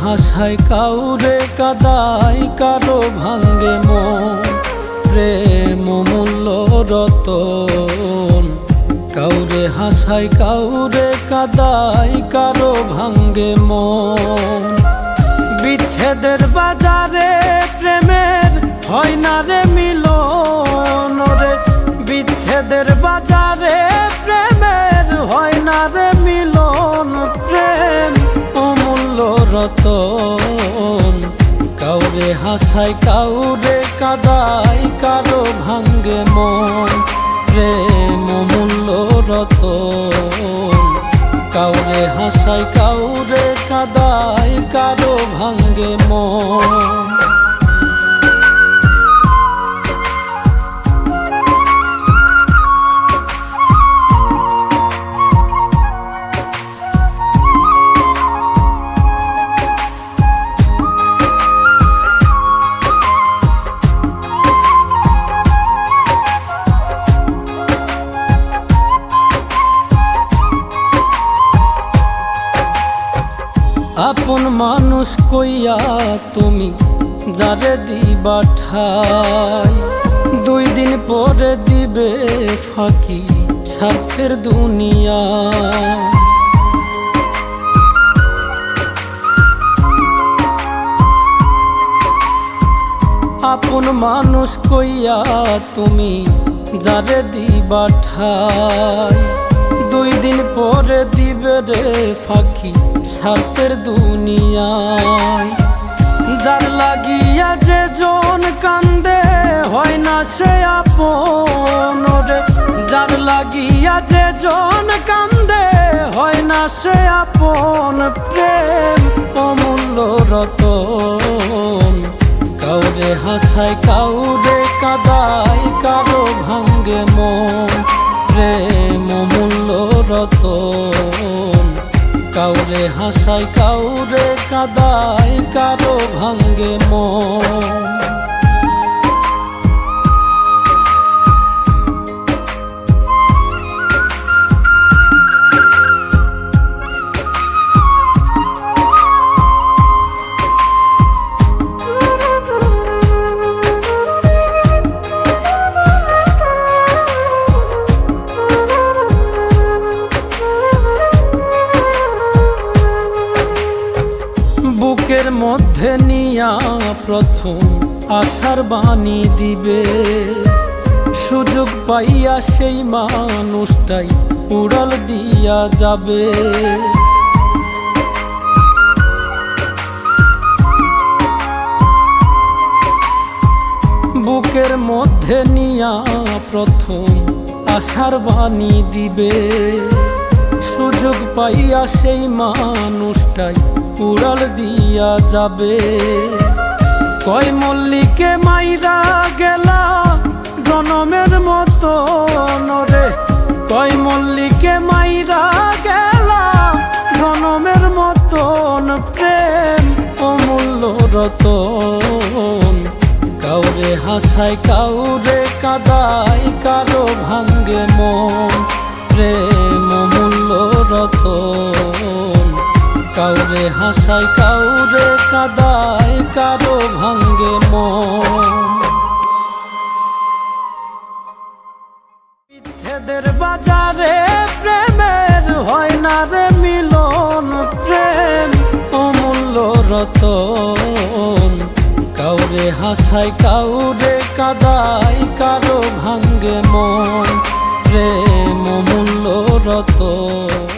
হাসায় কাউরে কাদায়, কারো ভাঙ্গে মন। প্রেম মূল্য রতন, কাউরে হাসায় কাউরে কাদায়, কারো ভাঙ্গে মন। বিচ্ছেদের বাজারে প্রেমের হয় না রে মিলন রে, বিচ্ছেদের বাজারে প্রেমের হয় না রে মিলন। প্রেম অমূল্য রতন, কাউরে হাসায় কাউরে কাদায়, কারো ভাঙ্গে মন। প্রেম অমূল্য রতন, কাউরে হাসায় কাউরে কাদায়, কারো ভাঙ্গে মন। আপন মানুষ কইয়া তুমি যারে দিবা ঠাই, 2 দিন পরে দিবে ফাঁকি স্বার্থের দুনিয়া। আপন মানুষ কইয়া তুমি যারে দিবা ঠাই, 2 দিন পরে দিবে রে ফাঁকি স্বার্থের দুনিয়ায়। যার লাগিয়া যে জন কান্দে হয় না সে আপন রে, যার লাগিয়া যে জন কান্দে হয় না সে আপন। প্রেম অমূল্য রতন, কাউরে হাসায় কাউরে কাদায়, কারো ভাঙ্গে মন। প্রেম অমূল্য রতন, কাউরে হাসায় কাউরে কাদায়, কারো ভাঙ্গে মন। বুকের মধ্যে নিয়া প্রথম আশার বাণী দিবে, সুযোগ পাইয়া সেই মানুষটাই উড়াল দিয়া যাবে। বুকের মধ্যে নিয়া প্রথম আশার বাণী দিবে, সুযোগ পাইয়া সেই মানুষটাই উড়াল দিয়া যাবে। কয় মল্লিকে মাইরা গেলা জনমের মতো রে, কয় মল্লিকে মাইরা গেলা জনমের মতন। প্রেম অমূল্য রতন, কাউরে হাসায় কাউরে কাদায়, কারো ভাঙ্গে মন। প্রেম অমূল্য রতন, কাউরে হাসায় কাউরে কাদায়, কারো ভাঙ্গে মন। বিচ্ছেদের বাজারে প্রেমের হয় না রে মিলন। প্রেম অমূল্য রতন, কাউরে হাসায় কাউরে কাদায়, কারো ভাঙ্গে মন। প্রেম অমূল্য রতন।